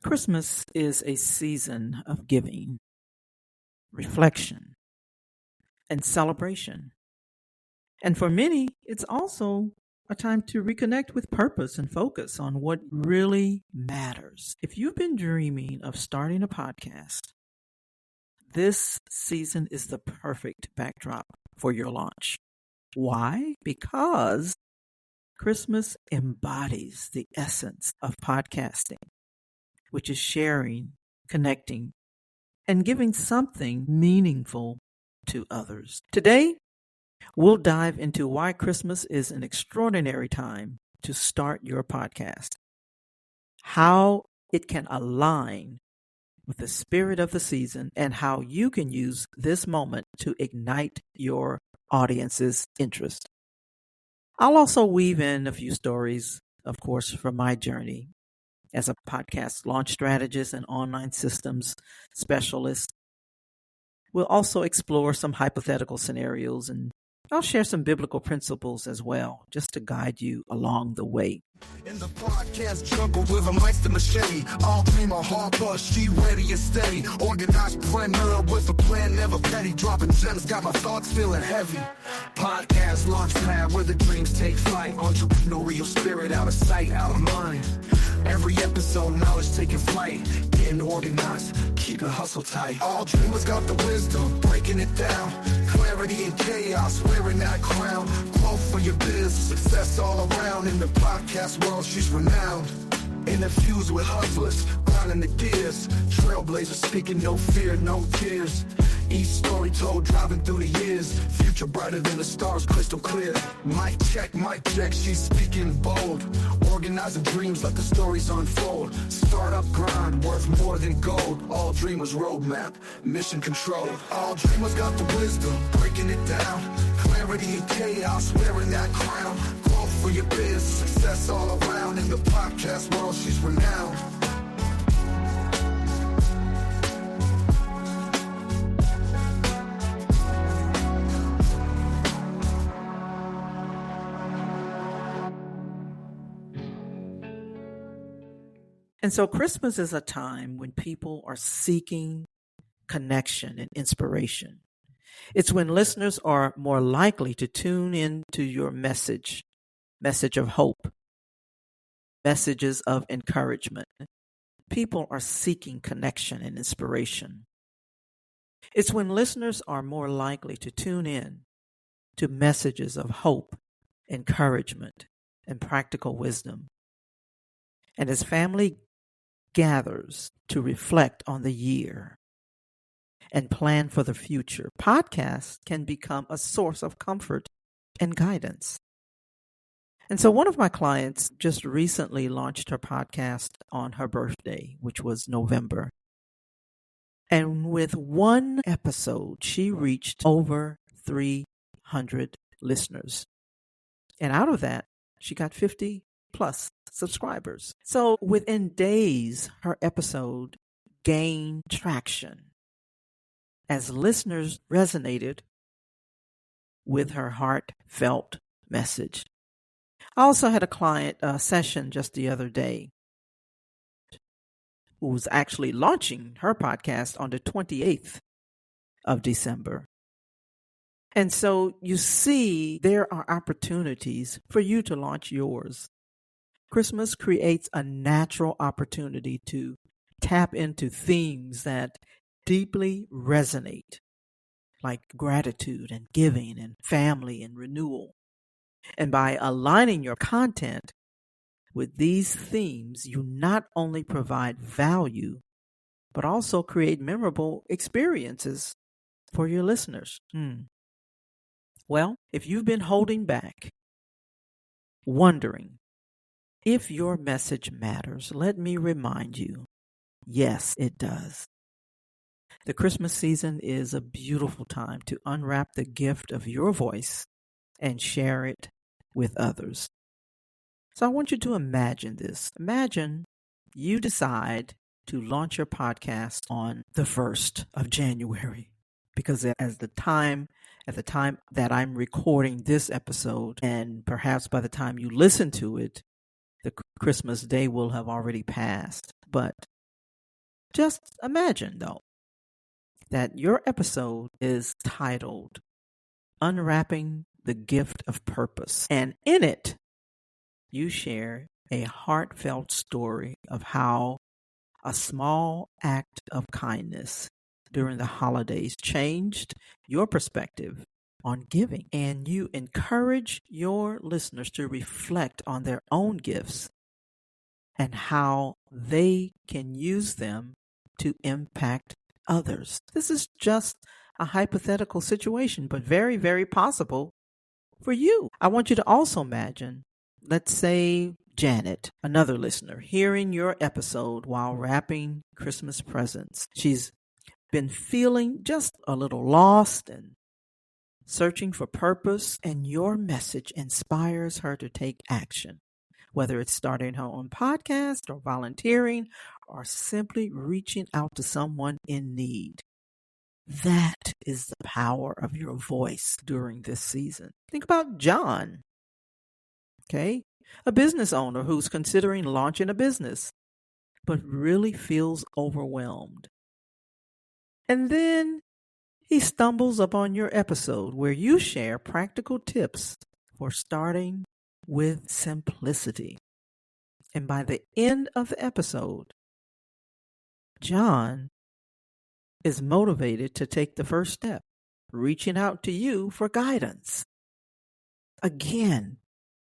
Christmas is a season of giving, reflection, and celebration. And for many, it's also a time to reconnect with purpose and focus on what really matters. If you've been dreaming of starting a podcast, this season is the perfect backdrop for your launch. Why? Because Christmas embodies the essence of podcasting, which is sharing, connecting, and giving something meaningful to others. Today, we'll dive into why Christmas is an extraordinary time to start your podcast, how it can align with the spirit of the season, and how you can use this moment to ignite your audience's interest. I'll also weave in a few stories, of course, from my journey as a podcast launch strategist and online systems specialist. We'll also explore some hypothetical salderios, and I'll share some biblical principles as well, just to guide you along the way. In the podcast jungle with a meister machete, Aldreama Harper, she ready and steady. Organized planner with a plan, never petty. Dropping gems, got my thoughts feeling heavy. Podcast launch pad where the dreams take flight. Entrepreneurial spirit, out of sight, out of mind. Every episode, knowledge taking flight. Getting organized, keep it hustle tight. All dreamers got the wisdom, breaking it down. Clarity and chaos, wearing that crown. Growth for your biz, success all around. In the podcast world, she's renowned. Interviews with hustlers, grinding the gears. Trailblazers speaking, no fear, no tears. Each story told, driving through the years. Future brighter than the stars, crystal clear. Mic check, she's speaking bold. Organizing dreams, let the stories unfold. Startup grind, worth more than gold. All dreamers roadmap, mission control. All dreamers got the wisdom, breaking it down. Clarity and chaos, wearing that crown. Growth for your biz, success all around. In the podcast world, she's renowned. And so Christmas is a time when people are seeking connection and inspiration. It's when listeners are more likely to tune into your message of hope, messages of encouragement. People are seeking connection and inspiration. It's when listeners are more likely to tune in to messages of hope, encouragement, and practical wisdom. And as family gathers to reflect on the year and plan for the future, podcasts can become a source of comfort and guidance. And so one of my clients just recently launched her podcast on her birthday, which was November. And with one episode, she reached over 300 listeners. And out of that, she got 50 plus subscribers. So within days, her episode gained traction as listeners resonated with her heartfelt message. I also had a client session just the other day who was actually launching her podcast on the 28th of December. And so you see, there are opportunities for you to launch yours. Christmas creates a natural opportunity to tap into themes that deeply resonate, like gratitude and giving and family and renewal. And by aligning your content with these themes, you not only provide value, but also create memorable experiences for your listeners. Well, if you've been holding back, wondering if your message matters, let me remind you, yes, it does. The Christmas season is a beautiful time to unwrap the gift of your voice and share it with others. So I want you to imagine this. Imagine you decide to launch your podcast on the 1st of January, because at the time that I'm recording this episode, and perhaps by the time you listen to it, the Christmas day will have already passed. But Just imagine, though, that your episode is titled Unwrapping the Gift of Purpose. And in it, you share a heartfelt story of how a small act of kindness during the holidays changed your perspective on giving. And you encourage your listeners to reflect on their own gifts and how they can use them to impact others. This is just a hypothetical situation, but very, very possible for you. I want you to also imagine, let's say Janet, another listener, hearing your episode while wrapping Christmas presents. She's been feeling just a little lost and searching for purpose, and your message inspires her to take action, whether it's starting her own podcast or volunteering or simply reaching out to someone in need. That is the power of your voice during this season. Think about John, okay? A business owner who's considering launching a business, but really feels overwhelmed. And then he stumbles upon your episode where you share practical tips for starting with simplicity. And by the end of the episode, John is motivated to take the first step, reaching out to you for guidance. Again,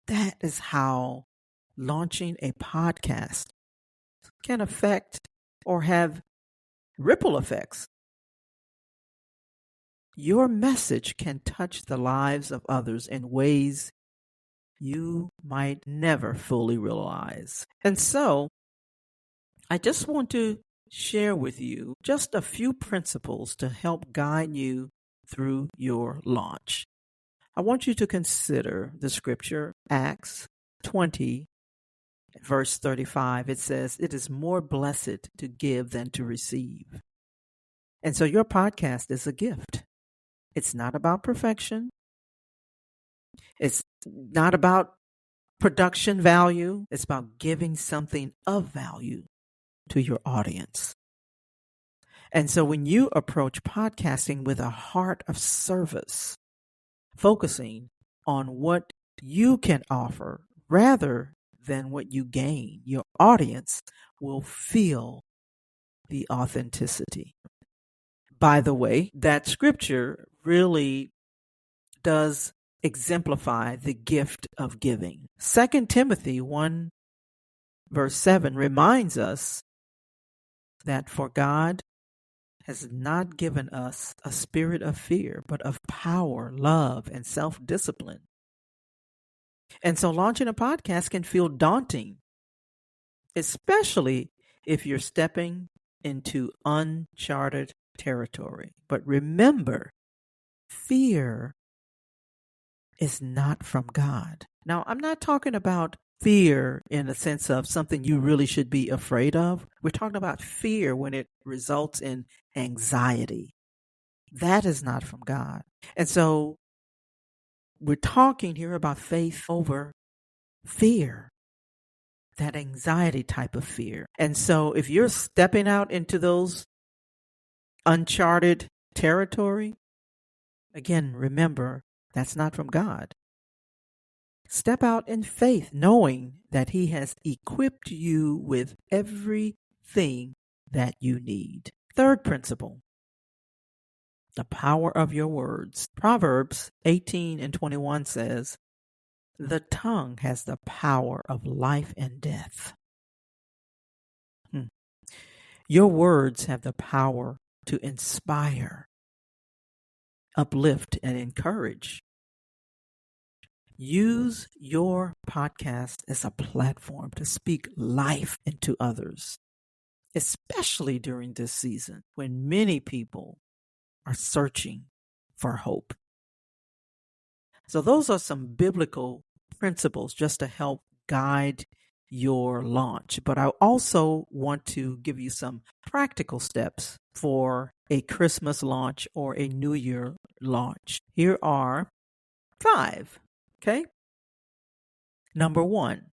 that is how launching a podcast can affect or have ripple effects. Your message can touch the lives of others in ways you might never fully realize. And so, I just want to share with you just a few principles to help guide you through your launch. I want you to consider the scripture, Acts 20, verse 35. It says, "It is more blessed to give than to receive." And so your podcast is a gift. It's not about perfection. It's not about production value. It's about giving something of value to your audience. And so when you approach podcasting with a heart of service, focusing on what you can offer rather than what you gain, your audience will feel the authenticity. By the way, that scripture really does exemplify the gift of giving. 2 Timothy 1 verse 7 reminds us that for God has not given us a spirit of fear, but of power, love, and self-discipline. And so launching a podcast can feel daunting, especially if you're stepping into uncharted territory. But remember, fear is not from God. Now, I'm not talking about fear in the sense of something you really should be afraid of. We're talking about fear when it results in anxiety. That is not from God. And so we're talking here about faith over fear, that anxiety type of fear. And so if you're stepping out into those uncharted territory, again, remember, that's not from God. Step out in faith, knowing that He has equipped you with everything that you need. Third principle, the power of your words. Proverbs 18:21 says, "The tongue has the power of life and death." Your words have the power to inspire, uplift, and encourage. Use your podcast as a platform to speak life into others, especially during this season when many people are searching for hope. So those are some biblical principles just to help guide your launch. But I also want to give you some practical steps for a Christmas launch or a New Year launch. Here are 5. Okay. Number 1,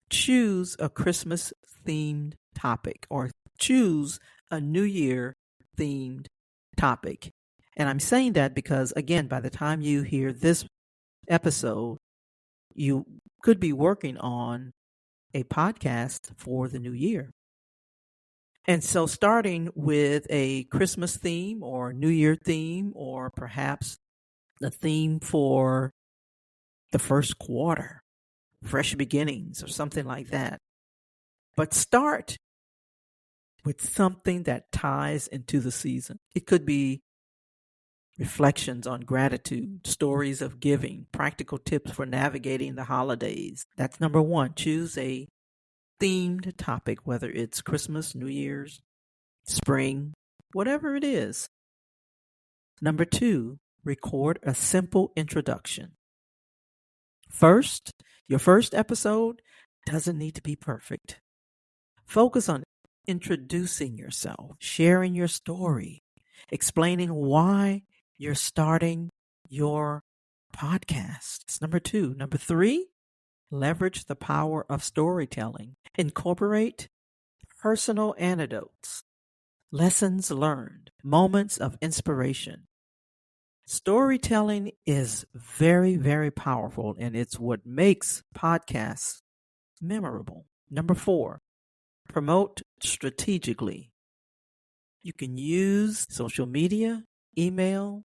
choose a Christmas themed topic or choose a New Year themed topic. And I'm saying that because, again, by the time you hear this episode, you could be working on a podcast for the new year. And so, starting with a Christmas theme or New Year theme, or perhaps the theme for the first quarter, fresh beginnings, or something like that. But start with something that ties into the season. It could be reflections on gratitude, stories of giving, practical tips for navigating the holidays. That's number one. Choose a themed topic, whether it's Christmas, New Year's, spring, whatever it is. Number two, record a simple introduction. First, your first episode doesn't need to be perfect. Focus on introducing yourself, sharing your story, explaining why you're starting your podcast. That's number two. Number three, leverage the power of storytelling. Incorporate personal anecdotes, lessons learned, moments of inspiration. Storytelling is very, very powerful, and it's what makes podcasts memorable. Number four, promote strategically. You can use social media, email,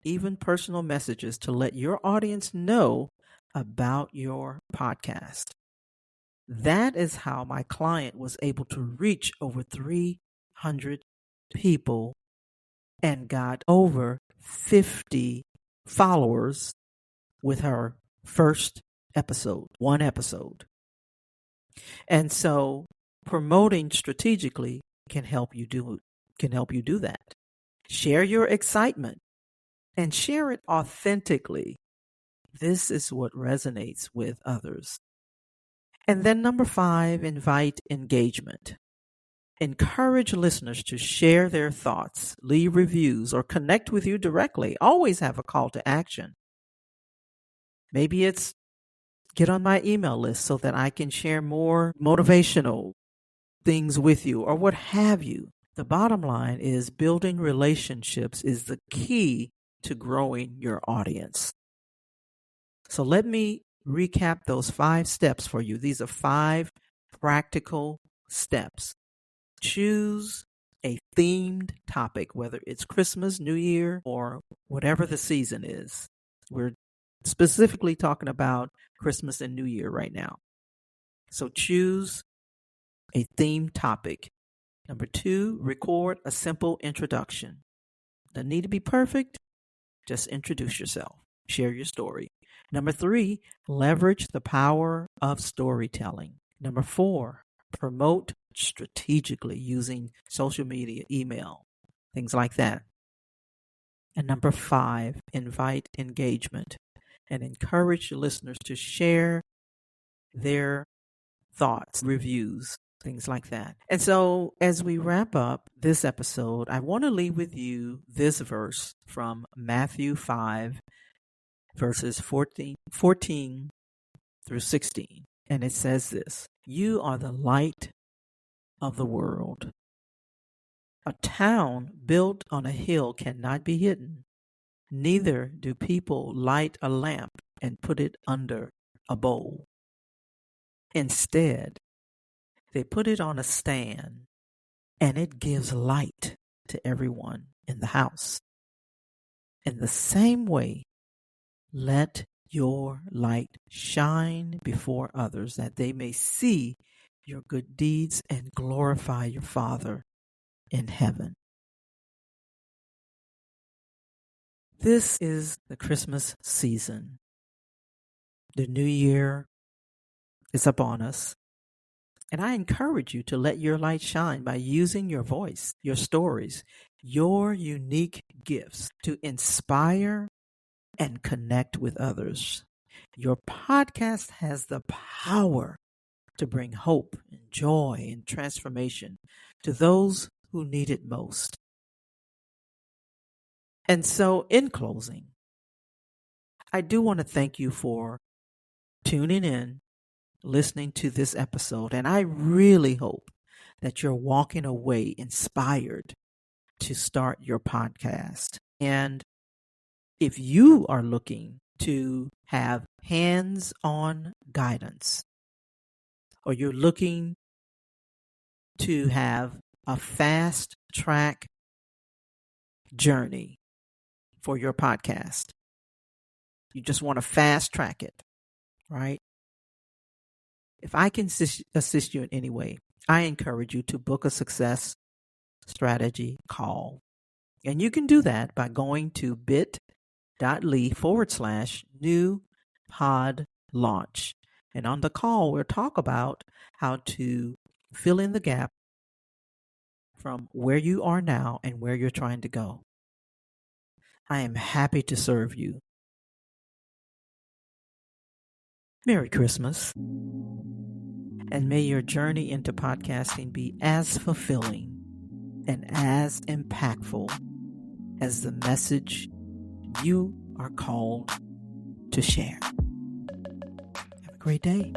even personal messages to let your audience know about your podcast. That is how my client was able to reach over 300 people and got over 50 followers with her first episode, one episode. And so promoting strategically can help you do that. Share your excitement and share it authentically. This is what resonates with others. And then number five, invite engagement. Encourage listeners to share their thoughts, leave reviews, or connect with you directly. Always have a call to action. Maybe it's get on my email list so that I can share more motivational things with you, or what have you. The bottom line is building relationships is the key to growing your audience. So let me recap those 5 steps for you. These are 5 practical steps. Choose a themed topic, whether it's Christmas, New Year, or whatever the season is. We're specifically talking about Christmas and New Year right now. So choose a themed topic. Number 2, record a simple introduction. Doesn't need to be perfect. Just introduce yourself. Share your story. Number 3, leverage the power of storytelling. Number 4, promote strategically using social media, email, things like that. And number 5, invite engagement and encourage listeners to share their thoughts, reviews, things like that. And so as we wrap up this episode, I want to leave with you this verse from Matthew 5, verses 14 through 16. And it says this: "You are the light of the world. A town built on a hill cannot be hidden. Neither do people light a lamp and put it under a bowl. Instead, they put it on a stand, and it gives light to everyone in the house. In the same way, let your light shine before others, that they may see your good deeds and glorify your Father in heaven." This is the Christmas season. The new year is upon us. And I encourage you to let your light shine by using your voice, your stories, your unique gifts to inspire and connect with others. Your podcast has the power to bring hope and joy and transformation to those who need it most. And so, in closing, I do want to thank you for tuning in, listening to this episode, and I really hope that you're walking away inspired to start your podcast. And if you are looking to have hands-on guidance, or you're looking to have a fast track journey for your podcast, you just want to fast track it, right? If I can assist you in any way, I encourage you to book a success strategy call. And you can do that by going to bit.ly/new pod launch. And on the call, we'll talk about how to fill in the gap from where you are now and where you're trying to go. I am happy to serve you. Merry Christmas. And may your journey into podcasting be as fulfilling and as impactful as the message you are called to share. Have a great day.